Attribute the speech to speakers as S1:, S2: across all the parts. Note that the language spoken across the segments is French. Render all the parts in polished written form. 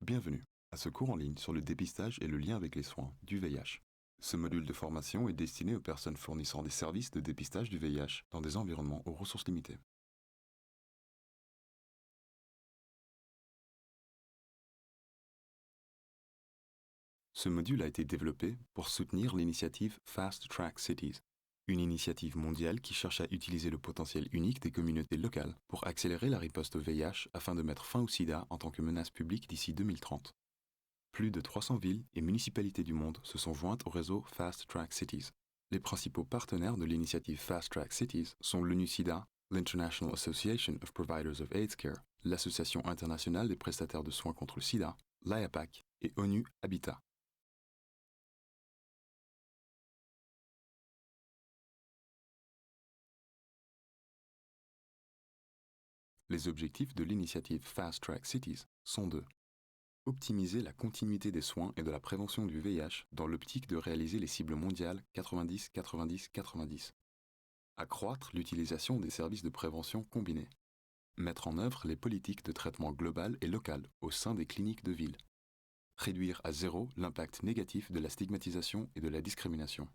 S1: Bienvenue à ce cours en ligne sur le dépistage et le lien avec les soins du VIH. Ce module de formation est destiné aux personnes fournissant des services de dépistage du VIH dans des environnements aux ressources limitées. Ce module a été développé pour soutenir l'initiative Fast Track Cities, une initiative mondiale qui cherche à utiliser le potentiel unique des communautés locales pour accélérer la riposte au VIH afin de mettre fin au sida en tant que menace publique d'ici 2030. Plus de 300 villes et municipalités du monde se sont jointes au réseau Fast Track Cities. Les principaux partenaires de l'initiative Fast Track Cities sont l'ONU-SIDA, l'International Association of Providers of AIDS Care, l'Association internationale des prestataires de soins contre le sida, l'IAPAC et ONU Habitat. Les objectifs de l'initiative Fast Track Cities sont de optimiser la continuité des soins et de la prévention du VIH dans l'optique de réaliser les cibles mondiales 90-90-90. Accroître l'utilisation des services de prévention combinés. Mettre en œuvre les politiques de traitement global et local au sein des cliniques de ville. Réduire à zéro l'impact négatif de la stigmatisation et de la discrimination.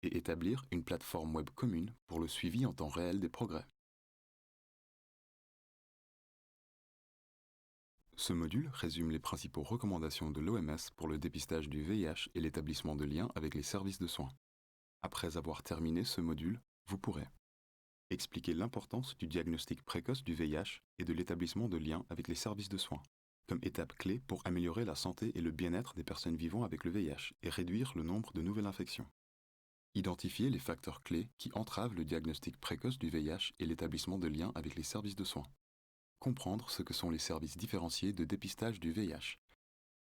S1: Et établir une plateforme web commune pour le suivi en temps réel des progrès. Ce module résume les principaux recommandations de l'OMS pour le dépistage du VIH et l'établissement de liens avec les services de soins. Après avoir terminé ce module, vous pourrez expliquer l'importance du diagnostic précoce du VIH et de l'établissement de liens avec les services de soins, comme étape clé pour améliorer la santé et le bien-être des personnes vivant avec le VIH et réduire le nombre de nouvelles infections. Identifier les facteurs clés qui entravent le diagnostic précoce du VIH et l'établissement de liens avec les services de soins. Comprendre ce que sont les services différenciés de dépistage du VIH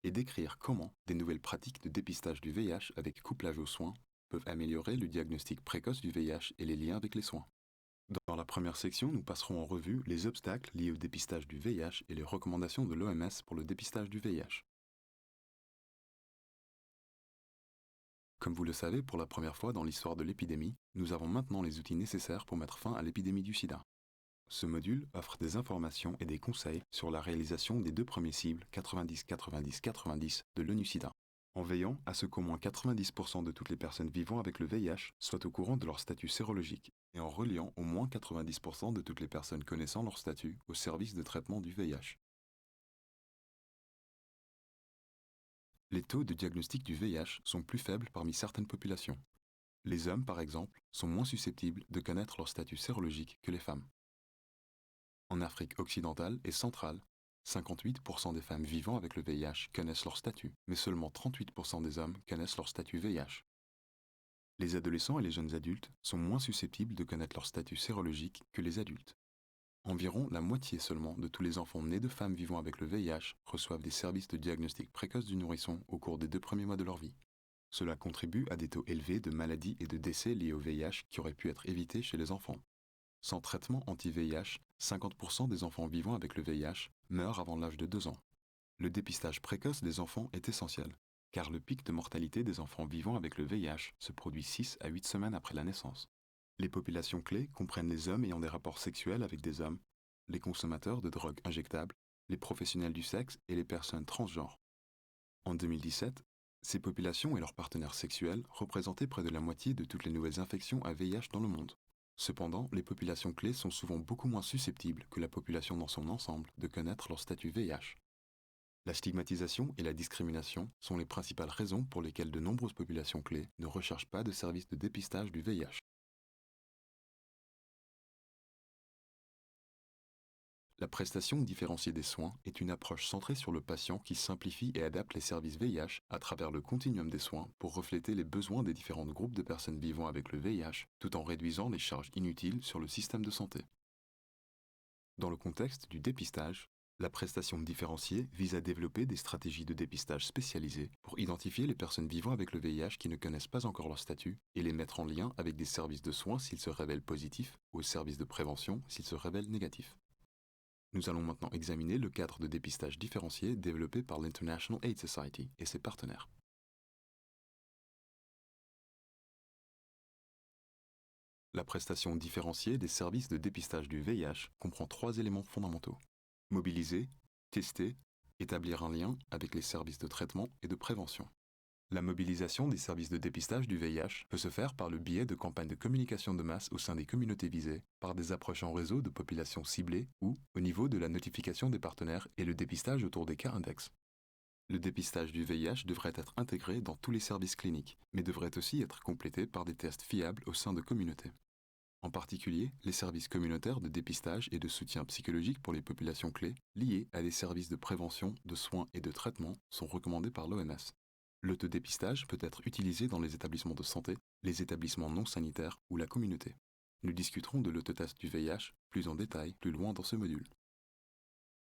S1: et décrire comment des nouvelles pratiques de dépistage du VIH avec couplage aux soins peuvent améliorer le diagnostic précoce du VIH et les liens avec les soins. Dans la première section, nous passerons en revue les obstacles liés au dépistage du VIH et les recommandations de l'OMS pour le dépistage du VIH. Comme vous le savez, pour la première fois dans l'histoire de l'épidémie, nous avons maintenant les outils nécessaires pour mettre fin à l'épidémie du sida. Ce module offre des informations et des conseils sur la réalisation des deux premiers cibles 90-90-90 de l'ONU-SIDA, en veillant à ce qu'au moins 90% de toutes les personnes vivant avec le VIH soient au courant de leur statut sérologique et en reliant au moins 90% de toutes les personnes connaissant leur statut au service de traitement du VIH. Les taux de diagnostic du VIH sont plus faibles parmi certaines populations. Les hommes, par exemple, sont moins susceptibles de connaître leur statut sérologique que les femmes. En Afrique occidentale et centrale, 58% des femmes vivant avec le VIH connaissent leur statut, mais seulement 38% des hommes connaissent leur statut VIH. Les adolescents et les jeunes adultes sont moins susceptibles de connaître leur statut sérologique que les adultes. Environ la moitié seulement de tous les enfants nés de femmes vivant avec le VIH reçoivent des services de diagnostic précoce du nourrisson au cours des 2 premiers mois de leur vie. Cela contribue à des taux élevés de maladies et de décès liés au VIH qui auraient pu être évités chez les enfants. Sans traitement anti-VIH, 50% des enfants vivant avec le VIH meurent avant l'âge de 2 ans. Le dépistage précoce des enfants est essentiel, car le pic de mortalité des enfants vivant avec le VIH se produit 6 à 8 semaines après la naissance. Les populations clés comprennent les hommes ayant des rapports sexuels avec des hommes, les consommateurs de drogues injectables, les professionnels du sexe et les personnes transgenres. En 2017, ces populations et leurs partenaires sexuels représentaient près de la moitié de toutes les nouvelles infections à VIH dans le monde. Cependant, les populations clés sont souvent beaucoup moins susceptibles que la population dans son ensemble de connaître leur statut VIH. La stigmatisation et la discrimination sont les principales raisons pour lesquelles de nombreuses populations clés ne recherchent pas de services de dépistage du VIH. La prestation différenciée des soins est une approche centrée sur le patient qui simplifie et adapte les services VIH à travers le continuum des soins pour refléter les besoins des différents groupes de personnes vivant avec le VIH, tout en réduisant les charges inutiles sur le système de santé. Dans le contexte du dépistage, la prestation différenciée vise à développer des stratégies de dépistage spécialisées pour identifier les personnes vivant avec le VIH qui ne connaissent pas encore leur statut et les mettre en lien avec des services de soins s'ils se révèlent positifs ou services de prévention s'ils se révèlent négatifs. Nous allons maintenant examiner le cadre de dépistage différencié développé par l'International AIDS Society et ses partenaires. La prestation différenciée des services de dépistage du VIH comprend 3 éléments fondamentaux: mobiliser, tester Établir un lien avec les services de traitement et de prévention. La mobilisation des services de dépistage du VIH peut se faire par le biais de campagnes de communication de masse au sein des communautés visées, par des approches en réseau de populations ciblées ou au niveau de la notification des partenaires et le dépistage autour des cas index. Le dépistage du VIH devrait être intégré dans tous les services cliniques, mais devrait aussi être complété par des tests fiables au sein de communautés. En particulier, les services communautaires de dépistage et de soutien psychologique pour les populations clés liées à des services de prévention, de soins et de traitement sont recommandés par l'OMS. L'autodépistage peut être utilisé dans les établissements de santé, les établissements non sanitaires ou la communauté. Nous discuterons de l'autotest du VIH plus en détail plus loin dans ce module.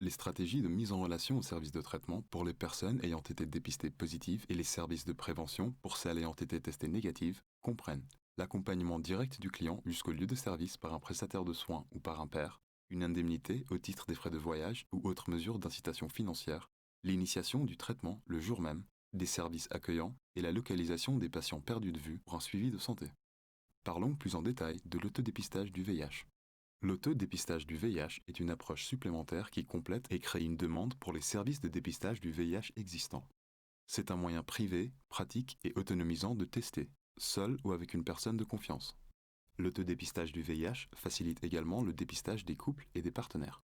S1: Les stratégies de mise en relation aux services de traitement pour les personnes ayant été dépistées positives et les services de prévention pour celles ayant été testées négatives comprennent l'accompagnement direct du client jusqu'au lieu de service par un prestataire de soins ou par un pair, une indemnité au titre des frais de voyage ou autres mesures d'incitation financière, l'initiation du traitement le jour même, des services accueillants et la localisation des patients perdus de vue pour un suivi de santé. Parlons plus en détail de l'autodépistage du VIH. L'autodépistage du VIH est une approche supplémentaire qui complète et crée une demande pour les services de dépistage du VIH existants. C'est un moyen privé, pratique et autonomisant de tester, seul ou avec une personne de confiance. L'autodépistage du VIH facilite également le dépistage des couples et des partenaires.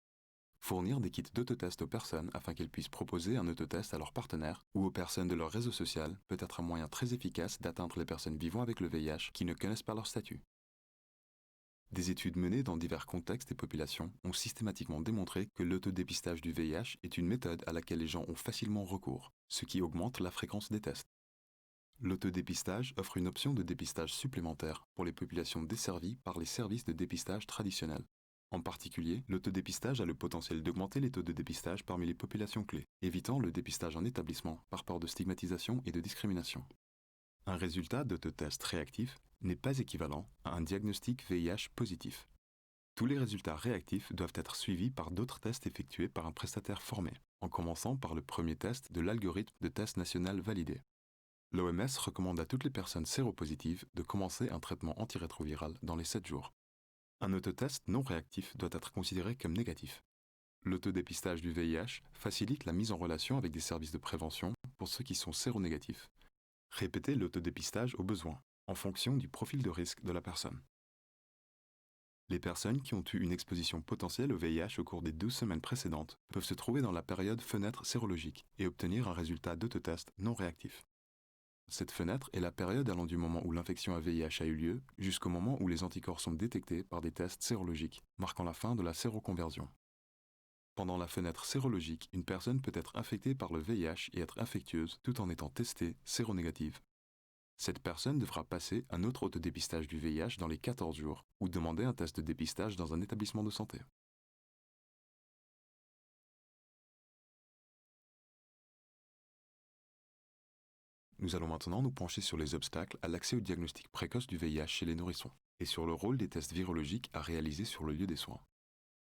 S1: Fournir des kits d'autotest aux personnes afin qu'elles puissent proposer un autotest à leurs partenaires ou aux personnes de leur réseau social peut être un moyen très efficace d'atteindre les personnes vivant avec le VIH qui ne connaissent pas leur statut. Des études menées dans divers contextes et populations ont systématiquement démontré que l'autodépistage du VIH est une méthode à laquelle les gens ont facilement recours, ce qui augmente la fréquence des tests. L'autodépistage offre une option de dépistage supplémentaire pour les populations desservies par les services de dépistage traditionnels. En particulier, l'autodépistage a le potentiel d'augmenter les taux de dépistage parmi les populations clés, évitant le dépistage en établissement par peur de stigmatisation et de discrimination. Un résultat d'autotest réactif n'est pas équivalent à un diagnostic VIH positif. Tous les résultats réactifs doivent être suivis par d'autres tests effectués par un prestataire formé, en commençant par le premier test de l'algorithme de test national validé. L'OMS recommande à toutes les personnes séropositives de commencer un traitement antirétroviral dans les 7 jours. Un autotest non réactif doit être considéré comme négatif. L'autodépistage du VIH facilite la mise en relation avec des services de prévention pour ceux qui sont séronégatifs. Répétez l'autodépistage au besoin, en fonction du profil de risque de la personne. Les personnes qui ont eu une exposition potentielle au VIH au cours des 12 semaines précédentes peuvent se trouver dans la période fenêtre sérologique et obtenir un résultat d'autotest non réactif. Cette fenêtre est la période allant du moment où l'infection à VIH a eu lieu jusqu'au moment où les anticorps sont détectés par des tests sérologiques, marquant la fin de la séroconversion. Pendant la fenêtre sérologique, une personne peut être infectée par le VIH et être infectieuse tout en étant testée séronégative. Cette personne devra passer un autre autodépistage du VIH dans les 14 jours ou demander un test de dépistage dans un établissement de santé. Nous allons maintenant nous pencher sur les obstacles à l'accès au diagnostic précoce du VIH chez les nourrissons et sur le rôle des tests virologiques à réaliser sur le lieu des soins.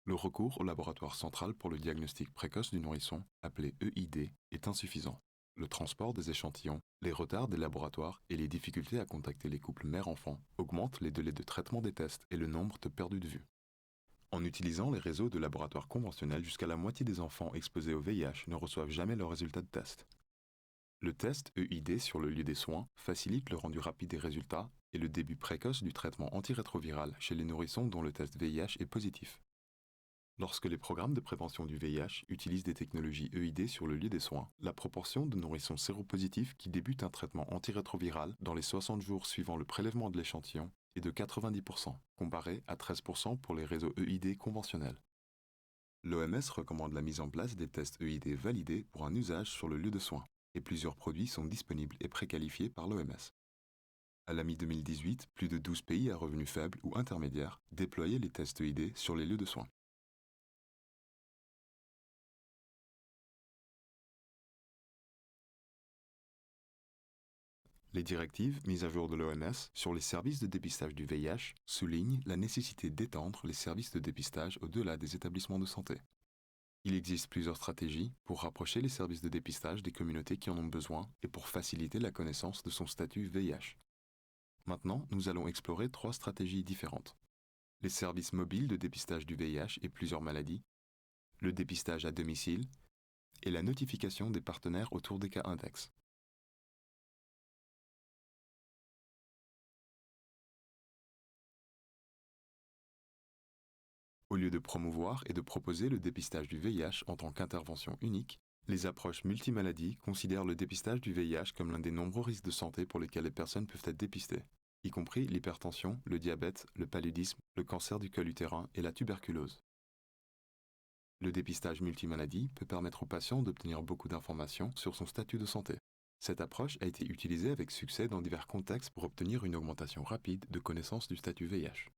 S1: Le recours au laboratoire central pour le diagnostic précoce du nourrisson, appelé EID, est insuffisant. Le transport des échantillons, les retards des laboratoires et les difficultés à contacter les couples mère-enfant augmentent les délais de traitement des tests et le nombre de perdus de vue. En utilisant les réseaux de laboratoires conventionnels, jusqu'à la moitié des enfants exposés au VIH ne reçoivent jamais leurs résultats de test. Le test EID sur le lieu des soins facilite le rendu rapide des résultats et le début précoce du traitement antirétroviral chez les nourrissons dont le test VIH est positif. Lorsque les programmes de prévention du VIH utilisent des technologies EID sur le lieu des soins, la proportion de nourrissons séropositifs qui débutent un traitement antirétroviral dans les 60 jours suivant le prélèvement de l'échantillon est de 90%, comparé à 13% pour les réseaux EID conventionnels. L'OMS recommande la mise en place des tests EID validés pour un usage sur le lieu de soins, et plusieurs produits sont disponibles et préqualifiés par l'OMS. À la mi-2018, plus de 12 pays à revenus faibles ou intermédiaires déployaient les tests EID sur les lieux de soins. Les directives mises à jour de l'OMS sur les services de dépistage du VIH soulignent la nécessité d'étendre les services de dépistage au-delà des établissements de santé. Il existe plusieurs stratégies pour rapprocher les services de dépistage des communautés qui en ont besoin et pour faciliter la connaissance de son statut VIH. Maintenant, nous allons explorer 3 stratégies différentes. Les services mobiles de dépistage du VIH et plusieurs maladies, le dépistage à domicile et la notification des partenaires autour des cas index. Au lieu de promouvoir et de proposer le dépistage du VIH en tant qu'intervention unique, les approches multimaladies considèrent le dépistage du VIH comme l'un des nombreux risques de santé pour lesquels les personnes peuvent être dépistées, y compris l'hypertension, le diabète, le paludisme, le cancer du col utérin et la tuberculose. Le dépistage multimaladie peut permettre au patient d'obtenir beaucoup d'informations sur son statut de santé. Cette approche a été utilisée avec succès dans divers contextes pour obtenir une augmentation rapide de connaissance du statut VIH.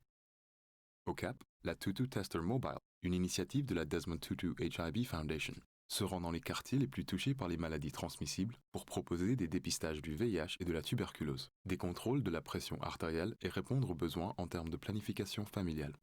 S1: Au Cap, la Tutu Tester Mobile, une initiative de la Desmond Tutu HIV Foundation, se rend dans les quartiers les plus touchés par les maladies transmissibles pour proposer des dépistages du VIH et de la tuberculose, des contrôles de la pression artérielle et répondre aux besoins en termes de planification familiale.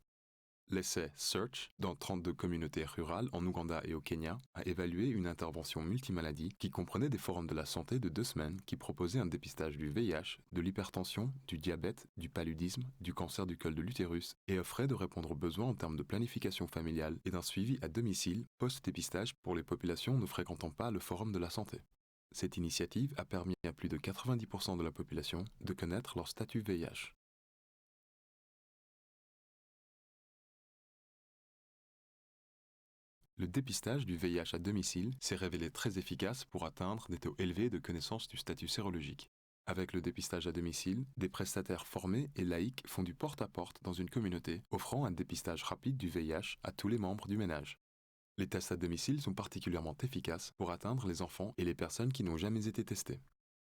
S1: L'essai SEARCH, dans 32 communautés rurales en Ouganda et au Kenya, a évalué une intervention multimaladie qui comprenait des forums de la santé de 2 semaines qui proposaient un dépistage du VIH, de l'hypertension, du diabète, du paludisme, du cancer du col de l'utérus et offrait de répondre aux besoins en termes de planification familiale et d'un suivi à domicile post-dépistage pour les populations ne fréquentant pas le forum de la santé. Cette initiative a permis à plus de 90% de la population de connaître leur statut VIH. Le dépistage du VIH à domicile s'est révélé très efficace pour atteindre des taux élevés de connaissance du statut sérologique. Avec le dépistage à domicile, des prestataires formés et laïcs font du porte-à-porte dans une communauté, offrant un dépistage rapide du VIH à tous les membres du ménage. Les tests à domicile sont particulièrement efficaces pour atteindre les enfants et les personnes qui n'ont jamais été testées.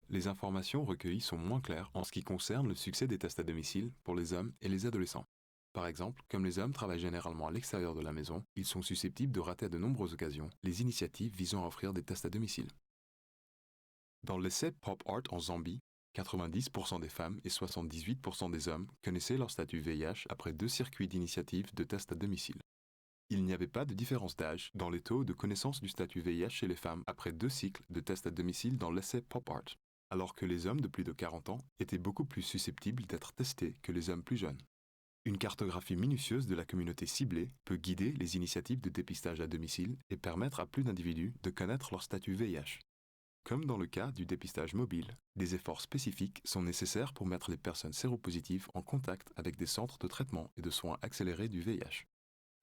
S1: Les informations recueillies sont moins claires en ce qui concerne le succès des tests à domicile pour les hommes et les adolescents. Par exemple, comme les hommes travaillent généralement à l'extérieur de la maison, ils sont susceptibles de rater à de nombreuses occasions les initiatives visant à offrir des tests à domicile. Dans l'essai Pop Art en Zambie, 90% des femmes et 78% des hommes connaissaient leur statut VIH après 2 circuits d'initiatives de tests à domicile. Il n'y avait pas de différence d'âge dans les taux de connaissance du statut VIH chez les femmes après 2 cycles de tests à domicile dans l'essai Pop Art, alors que les hommes de plus de 40 ans étaient beaucoup plus susceptibles d'être testés que les hommes plus jeunes. Une cartographie minutieuse de la communauté ciblée peut guider les initiatives de dépistage à domicile et permettre à plus d'individus de connaître leur statut VIH. Comme dans le cas du dépistage mobile, des efforts spécifiques sont nécessaires pour mettre les personnes séropositives en contact avec des centres de traitement et de soins accélérés du VIH.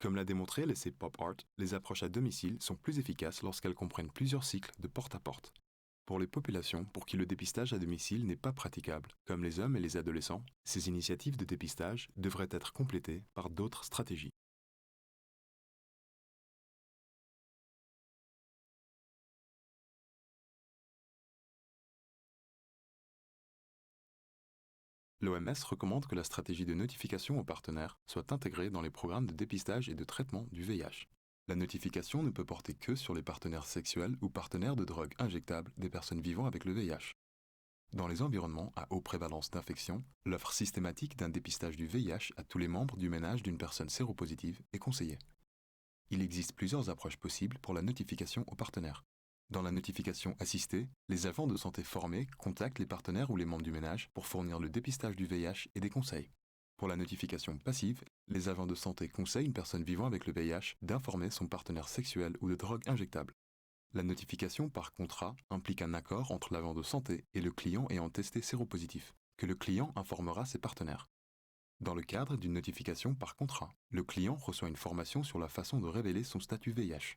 S1: Comme l'a démontré l'essai Pop Art, les approches à domicile sont plus efficaces lorsqu'elles comprennent plusieurs cycles de porte-à-porte. Pour les populations pour qui le dépistage à domicile n'est pas praticable, comme les hommes et les adolescents, ces initiatives de dépistage devraient être complétées par d'autres stratégies. L'OMS recommande que la stratégie de notification aux partenaires soit intégrée dans les programmes de dépistage et de traitement du VIH. La notification ne peut porter que sur les partenaires sexuels ou partenaires de drogue injectable des personnes vivant avec le VIH. Dans les environnements à haute prévalence d'infection, l'offre systématique d'un dépistage du VIH à tous les membres du ménage d'une personne séropositive est conseillée. Il existe plusieurs approches possibles pour la notification aux partenaires. Dans la notification assistée, les agents de santé formés contactent les partenaires ou les membres du ménage pour fournir le dépistage du VIH et des conseils. Pour la notification passive, les agents de santé conseillent une personne vivant avec le VIH d'informer son partenaire sexuel ou de drogue injectable. La notification par contrat implique un accord entre l'agent de santé et le client ayant testé séropositif, que le client informera ses partenaires. Dans le cadre d'une notification par contrat, le client reçoit une formation sur la façon de révéler son statut VIH.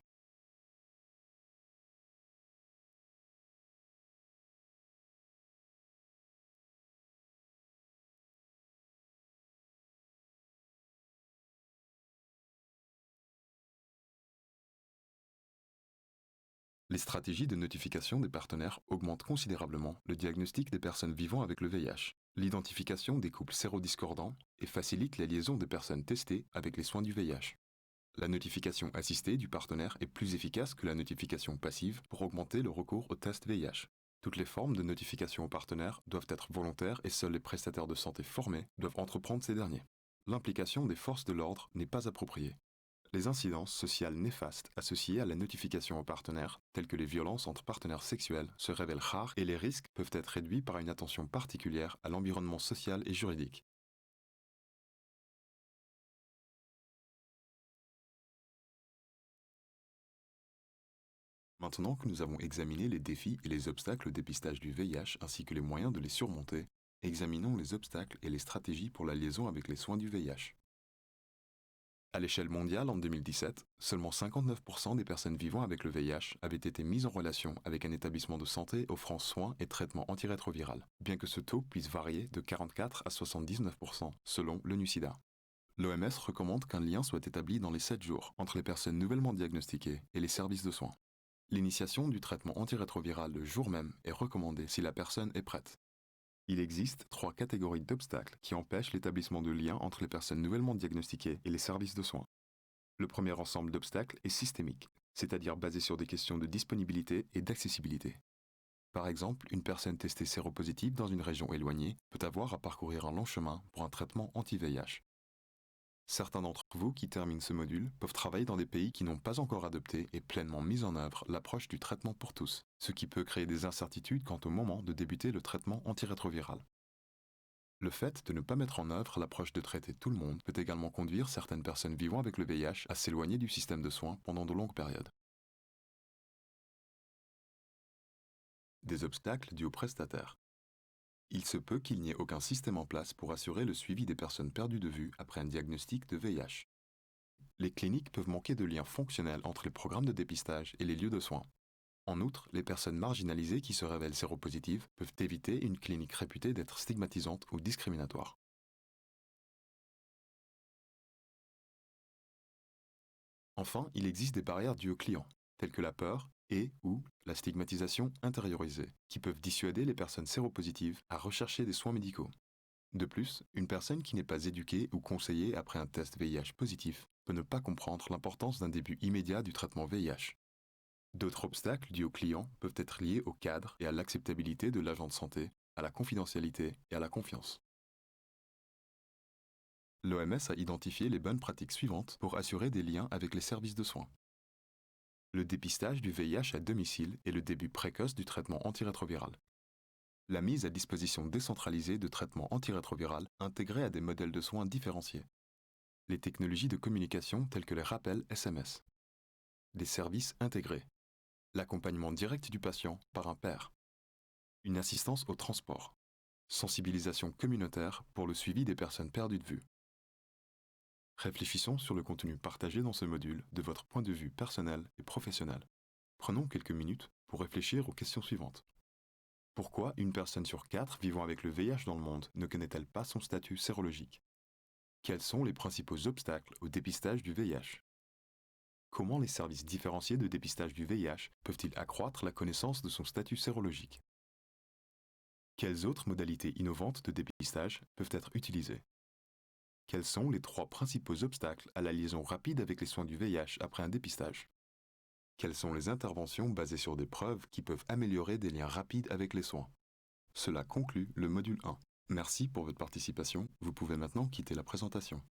S1: Les stratégies de notification des partenaires augmentent considérablement le diagnostic des personnes vivant avec le VIH, l'identification des couples sérodiscordants et facilitent les liaisons des personnes testées avec les soins du VIH. La notification assistée du partenaire est plus efficace que la notification passive pour augmenter le recours au test VIH. Toutes les formes de notification aux partenaires doivent être volontaires et seuls les prestataires de santé formés doivent entreprendre ces derniers. L'implication des forces de l'ordre n'est pas appropriée. Les incidences sociales néfastes associées à la notification aux partenaires, telles que les violences entre partenaires sexuels, se révèlent rares et les risques peuvent être réduits par une attention particulière à l'environnement social et juridique. Maintenant que nous avons examiné les défis et les obstacles au dépistage du VIH ainsi que les moyens de les surmonter, examinons les obstacles et les stratégies pour la liaison avec les soins du VIH. À l'échelle mondiale, en 2017, seulement 59% des personnes vivant avec le VIH avaient été mises en relation avec un établissement de santé offrant soins et traitements antirétroviraux, bien que ce taux puisse varier de 44 à 79% selon l'ONU-SIDA. L'OMS recommande qu'un lien soit établi dans les 7 jours entre les personnes nouvellement diagnostiquées et les services de soins. L'initiation du traitement antirétroviral le jour même est recommandée si la personne est prête. Il existe 3 catégories d'obstacles qui empêchent l'établissement de liens entre les personnes nouvellement diagnostiquées et les services de soins. Le premier ensemble d'obstacles est systémique, c'est-à-dire basé sur des questions de disponibilité et d'accessibilité. Par exemple, une personne testée séropositive dans une région éloignée peut avoir à parcourir un long chemin pour un traitement anti-VIH. Certains d'entre vous qui terminent ce module peuvent travailler dans des pays qui n'ont pas encore adopté et pleinement mis en œuvre l'approche du traitement pour tous, ce qui peut créer des incertitudes quant au moment de débuter le traitement antirétroviral. Le fait de ne pas mettre en œuvre l'approche de traiter tout le monde peut également conduire certaines personnes vivant avec le VIH à s'éloigner du système de soins pendant de longues périodes. Des obstacles dus aux prestataires. Il se peut qu'il n'y ait aucun système en place pour assurer le suivi des personnes perdues de vue après un diagnostic de VIH. Les cliniques peuvent manquer de liens fonctionnels entre les programmes de dépistage et les lieux de soins. En outre, les personnes marginalisées qui se révèlent séropositives peuvent éviter une clinique réputée d'être stigmatisante ou discriminatoire. Enfin, il existe des barrières dues aux clients, telles que la peur et/ou la stigmatisation intériorisée, qui peuvent dissuader les personnes séropositives à rechercher des soins médicaux. De plus, une personne qui n'est pas éduquée ou conseillée après un test VIH positif peut ne pas comprendre l'importance d'un début immédiat du traitement VIH. D'autres obstacles dus aux clients peuvent être liés au cadre et à l'acceptabilité de l'agent de santé, à la confidentialité et à la confiance. L'OMS a identifié les bonnes pratiques suivantes pour assurer des liens avec les services de soins. Le dépistage du VIH à domicile et le début précoce du traitement antirétroviral. La mise à disposition décentralisée de traitements antirétroviraux intégrés à des modèles de soins différenciés. Les technologies de communication telles que les rappels SMS. Des services intégrés. L'accompagnement direct du patient par un pair. Une assistance au transport. Sensibilisation communautaire pour le suivi des personnes perdues de vue. Réfléchissons sur le contenu partagé dans ce module de votre point de vue personnel et professionnel. Prenons quelques minutes pour réfléchir aux questions suivantes. Pourquoi une personne sur 4 vivant avec le VIH dans le monde ne connaît-elle pas son statut sérologique? Quels sont les principaux obstacles au dépistage du VIH? Comment les services différenciés de dépistage du VIH peuvent-ils accroître la connaissance de son statut sérologique? Quelles autres modalités innovantes de dépistage peuvent être utilisées? Quels sont les 3 principaux obstacles à la liaison rapide avec les soins du VIH après un dépistage? Quelles sont les interventions basées sur des preuves qui peuvent améliorer des liens rapides avec les soins? Cela conclut le module 1. Merci pour votre participation, vous pouvez maintenant quitter la présentation.